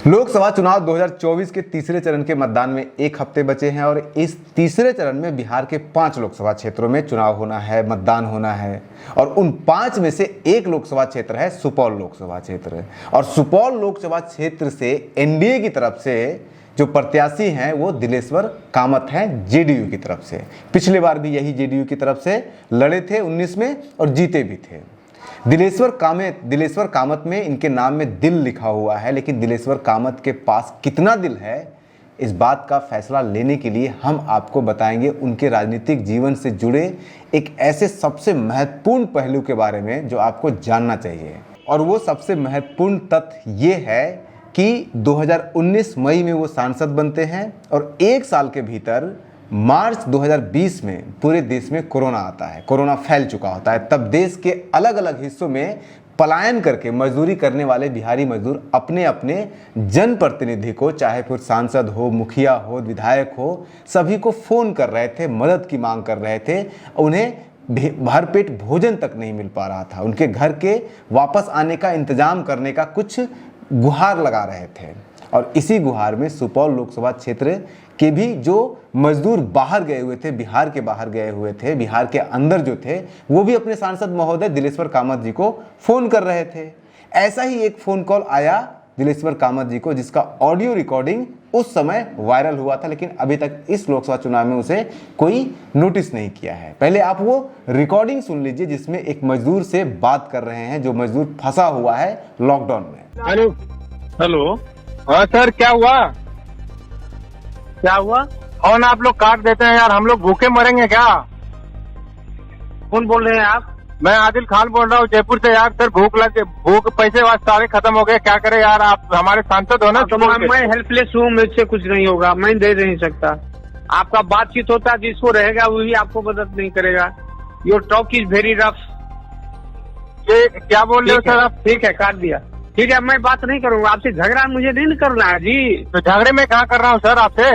लोकसभा चुनाव 2024 के तीसरे चरण के मतदान में एक हफ्ते बचे हैं और इस तीसरे चरण में बिहार के 5 लोकसभा क्षेत्रों में चुनाव होना है, मतदान होना है। और उन 5 में से एक लोकसभा क्षेत्र है सुपौल लोकसभा क्षेत्र। और सुपौल लोकसभा क्षेत्र से एनडीए की तरफ से जो प्रत्याशी हैं वो दिलेश्वर कामत हैं जेडीयू की तरफ से। पिछले बार भी यही जेडीयू की तरफ से लड़े थे 19 में और जीते भी थे। दिलेश्वर कामत में इनके नाम में दिल लिखा हुआ है, लेकिन दिलेश्वर कामत के पास कितना दिल है इस बात का फैसला लेने के लिए हम आपको बताएंगे उनके राजनीतिक जीवन से जुड़े एक ऐसे सबसे महत्वपूर्ण पहलू के बारे में जो आपको जानना चाहिए। और वो सबसे महत्वपूर्ण तथ्य ये है कि 2019 मई में वो सांसद बनते हैं और एक साल के भीतर मार्च 2020 में पूरे देश में कोरोना आता है, कोरोना फैल चुका होता है। तब देश के अलग अलग हिस्सों में पलायन करके मजदूरी करने वाले बिहारी मजदूर अपने अपने जनप्रतिनिधि को, चाहे फिर सांसद हो, मुखिया हो, विधायक हो, सभी को फ़ोन कर रहे थे, मदद की मांग कर रहे थे। उन्हें भरपेट भोजन तक नहीं मिल पा रहा था। उनके घर के वापस आने का इंतजाम करने का कुछ गुहार लगा रहे थे। और इसी गुहार में सुपौल लोकसभा क्षेत्र के भी जो मजदूर बाहर गए हुए थे, बिहार के बाहर गए हुए थे, बिहार के अंदर जो थे, वो भी अपने सांसद महोदय दिलेश्वर कामत जी को फ़ोन कर रहे थे। ऐसा ही एक फ़ोन कॉल आया दिलेश्वर कामत जी को, जिसका ऑडियो रिकॉर्डिंग उस समय वायरल हुआ था, लेकिन अभी तक इस लोकसभा चुनाव में उसे कोई नोटिस नहीं किया है। पहले आप वो रिकॉर्डिंग सुन लीजिए जिसमें एक मजदूर से बात कर रहे हैं जो मजदूर फंसा हुआ है लॉकडाउन में। Hello hello. हाँ सर, क्या हुआ? क्या हुआ? फोन आप लोग काट देते हैं यार, हम लोग भूखे मरेंगे क्या? कौन बोल रहे हैं आप? मैं आदिल खान बोल रहा हूँ जयपुर से। यार सर भूख पैसे सारे खत्म हो गए, क्या करें यार? आप हमारे सांसद हो ना। तो मैं हेल्पलेस हूँ, मुझसे कुछ नहीं होगा, मैं दे नहीं सकता। आपका बातचीत होता है, जिसको रहेगा वही आपको मदद नहीं करेगा। Your talk is very rough. ये क्या बोल रहे हो सर आप? ठीक है, काट दिया। ठीक है, मैं बात नहीं करूंगा आपसे। झगड़ा मुझे नहीं करना है जी। तो झगड़े में कहाँ कर रहा हूँ सर आपसे?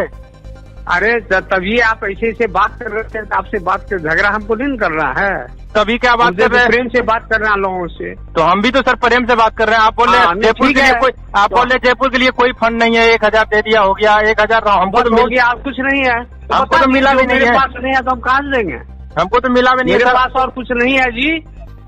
अरे तभी आप ऐसे बात कर रहे थे, आपसे बात कर, झगड़ा हमको नहीं करना है। तभी क्या बात कर रहे हैं? प्रेम से बात करना लोगों से। तो हम भी तो सर प्रेम से बात कर रहे हैं। आप बोल रहे हैं जयपुर के लिए कोई, आप बोल रहे जयपुर के लिए कोई फंड नहीं है, 1000 दे दिया, हो गया 1000। हमको तो हो गया, आप कुछ नहीं है, हमको तो मिला भी नहीं है। मेरे पास नहीं है तो हम कहाँ से देंगे? हमको तो मिला भी नहीं है। मेरे पास और कुछ नहीं है जी,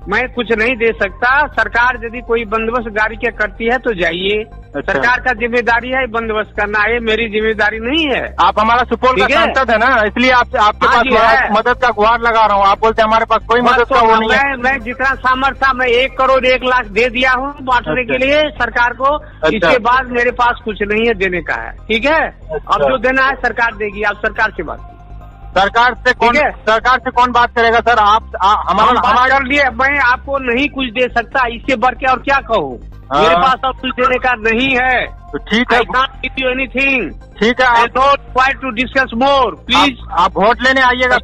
मैं कुछ नहीं दे सकता। सरकार यदि कोई बंदोबस्त गाड़ी के करती है तो जाइए। अच्छा। सरकार का जिम्मेदारी है बंदोबस्त करना, ये मेरी जिम्मेदारी नहीं है। आप हमारा सुपौल का सांसद है ना, इसलिए आपके पास मदद का गुहार लगा रहा हूँ। आप बोलते हैं हमारे पास कोई मदद का वो नहीं है। मैं जितना सामर्थ्य, मैं 1 करोड़ 1 लाख दे दिया हूँ बांटने के लिए सरकार को। इसके बाद मेरे पास कुछ नहीं है देने का है, ठीक है? अब जो देना है सरकार देगी, आप सरकार से बात। सरकार से कौन बात करेगा सर? हमारा कर लिए, मैं आपको नहीं कुछ दे सकता, इससे बढ़ के और क्या कहूँ? मेरे पास अब कुछ देने का नहीं है। तो ठीक है, एनीथिंग। ठीक है, I don't want to discuss more, please। आप वोट लेने आइएगा,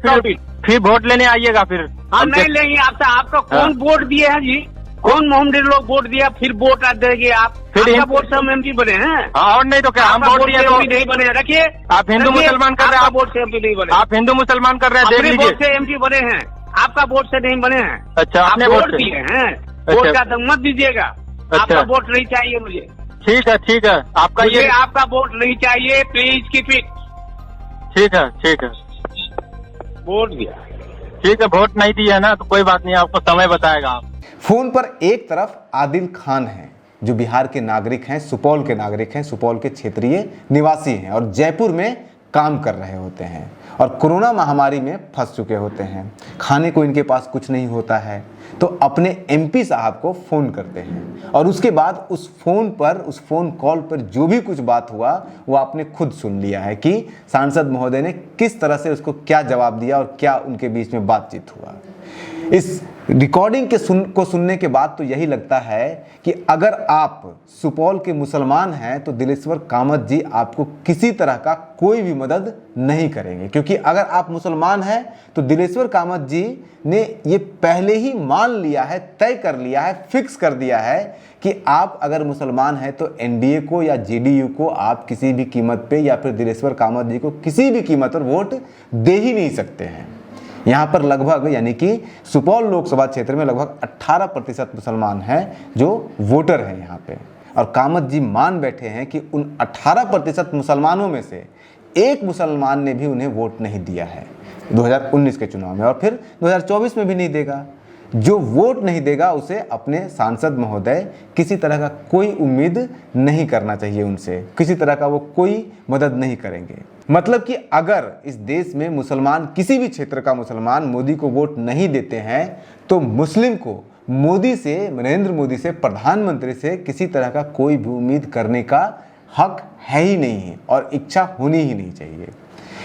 फिर वोट लेने आइएगा। फिर हम नहीं लेंगे आपसे। आपका कौन वोट दिए है जी? कौन मोहम्मद लोग वोट दिया, फिर वोट देंगे आप? फिर वोट से हम एमपी बने हैं। और नहीं तो क्या? हम वोट दिए तो नहीं बने। रखिए, आप हिंदू मुसलमान कर रहे हैं। आप वोट से एमपी नहीं बने। आप हिंदू मुसलमान कर रहे हैं, देख लीजिए। वोट से एमपी बने हैं, आपका वोट से नहीं बने हैं। अच्छा, आपने वोट दिए हैं, वोट का दम मत दीजिएगा। आपका वोट नहीं चाहिए मुझे। ठीक है, ठीक है, आपका ये आपका वोट नहीं चाहिए, प्लीज कीप इट। ठीक है, ठीक है, वोट दिया, ठीक है। वोट नहीं दिया ना तो कोई बात नहीं, आपको समय बताएगा। आप फोन पर एक तरफ आदिल खान हैं जो बिहार के नागरिक हैं, सुपौल के नागरिक हैं, सुपौल के क्षेत्रीय निवासी हैं और जयपुर में काम कर रहे होते हैं और कोरोना महामारी में फंस चुके होते हैं। खाने को इनके पास कुछ नहीं होता है तो अपने एमपी साहब को फ़ोन करते हैं और उसके बाद उस फ़ोन कॉल पर जो भी कुछ बात हुआ वो आपने खुद सुन लिया है कि सांसद महोदय ने किस तरह से उसको क्या जवाब दिया और क्या उनके बीच में बातचीत हुआ। इस रिकॉर्डिंग को सुनने के बाद तो यही लगता है कि अगर आप सुपौल के मुसलमान हैं तो दिलेश्वर कामत जी आपको किसी तरह का कोई भी मदद नहीं करेंगे, क्योंकि अगर आप मुसलमान हैं तो दिलेश्वर कामत जी ने ये पहले ही मान लिया है, तय कर लिया है, फिक्स कर दिया है कि आप अगर मुसलमान हैं तो एनडीए को या जेडीयू को आप किसी भी कीमत पे या फिर दिलेश्वर कामत जी को किसी भी कीमत पर वोट दे ही नहीं सकते हैं। यहाँ पर लगभग यानी कि सुपौल लोकसभा क्षेत्र में लगभग 18% मुसलमान हैं जो वोटर हैं यहाँ पे। और कामत जी मान बैठे हैं कि उन 18% मुसलमानों में से एक मुसलमान ने भी उन्हें वोट नहीं दिया है 2019 के चुनाव में, और फिर 2024 में भी नहीं देगा। जो वोट नहीं देगा उसे अपने सांसद महोदय किसी तरह का कोई उम्मीद नहीं करना चाहिए, उनसे किसी तरह का वो कोई मदद नहीं करेंगे। मतलब कि अगर इस देश में मुसलमान, किसी भी क्षेत्र का मुसलमान मोदी को वोट नहीं देते हैं तो मुस्लिम को मोदी से, नरेंद्र मोदी से, प्रधानमंत्री से किसी तरह का कोई भी उम्मीद करने का हक है ही नहीं है और इच्छा होनी ही नहीं चाहिए।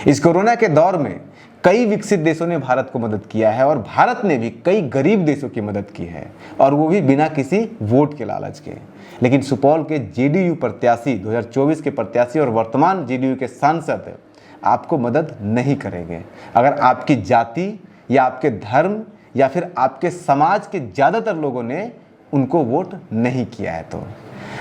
इस कोरोना के दौर में कई विकसित देशों ने भारत को मदद किया है और भारत ने भी कई गरीब देशों की मदद की है, और वो भी बिना किसी वोट के लालच के। लेकिन सुपौल के जेडीयू प्रत्याशी, 2024 के प्रत्याशी और वर्तमान जेडीयू के सांसद आपको मदद नहीं करेंगे अगर आपकी जाति या आपके धर्म या फिर आपके समाज के ज़्यादातर लोगों ने उनको वोट नहीं किया है तो।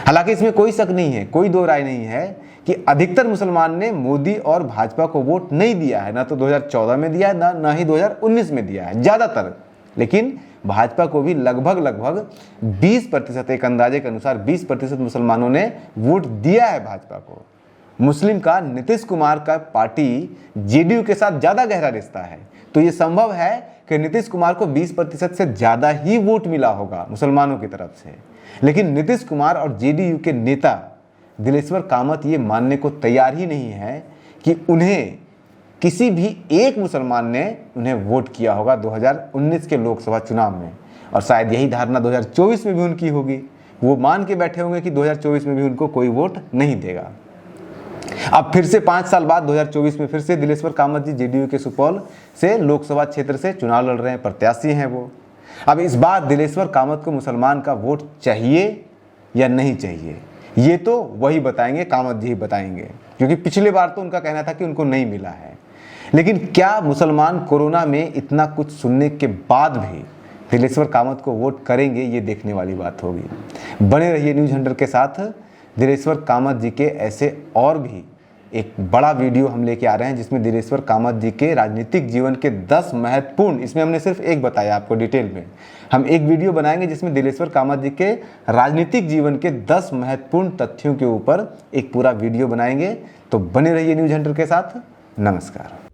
हालांकि इसमें कोई शक नहीं है, कोई दो राय नहीं है कि अधिकतर मुसलमान ने मोदी और भाजपा को वोट नहीं दिया है, ना तो 2014 में दिया है, ना ही 2019 में दिया है, ज़्यादातर। लेकिन भाजपा को भी लगभग 20%, एक अंदाजे के अनुसार 20% मुसलमानों ने वोट दिया है भाजपा को। मुस्लिम का नीतीश कुमार का पार्टी जेडीयू के साथ ज़्यादा गहरा रिश्ता है, तो ये संभव है कि नीतीश कुमार को 20% से ज़्यादा ही वोट मिला होगा मुसलमानों की तरफ से। लेकिन नीतीश कुमार और जेडीयू के नेता दिलेश्वर कामत ये मानने को तैयार ही नहीं है कि उन्हें किसी भी एक मुसलमान ने उन्हें वोट किया होगा 2019 के लोकसभा चुनाव में, और शायद यही धारणा 2024 में भी उनकी होगी। वो मान के बैठे होंगे कि 2024 में भी उनको कोई वोट नहीं देगा। अब फिर से 5 साल बाद 2024 में फिर से दिलेश्वर कामत जी जेडीयू के सुपौल से लोकसभा क्षेत्र से चुनाव लड़ रहे हैं, प्रत्याशी हैं वो। अब इस बार दिलेश्वर कामत को मुसलमान का वोट चाहिए या नहीं चाहिए, ये तो वही बताएंगे, कामत जी ही बताएंगे, क्योंकि पिछले बार तो उनका कहना था कि उनको नहीं मिला है। लेकिन क्या मुसलमान कोरोना में इतना कुछ सुनने के बाद भी दिलेश्वर कामत को वोट करेंगे, ये देखने वाली बात होगी। बने रहिए न्यूज़ हंटर के साथ। दिलेश्वर कामत जी के ऐसे और भी एक बड़ा वीडियो हम लेके आ रहे हैं, जिसमें दिलेश्वर कामत जी के राजनीतिक जीवन के 10 महत्वपूर्ण, इसमें हमने सिर्फ एक बताया आपको डिटेल में, हम एक वीडियो बनाएंगे जिसमें दिलेश्वर कामत जी के राजनीतिक जीवन के 10 महत्वपूर्ण तथ्यों के ऊपर एक पूरा वीडियो बनाएंगे। तो बने रहिए न्यूज़ हंटर के साथ। नमस्कार।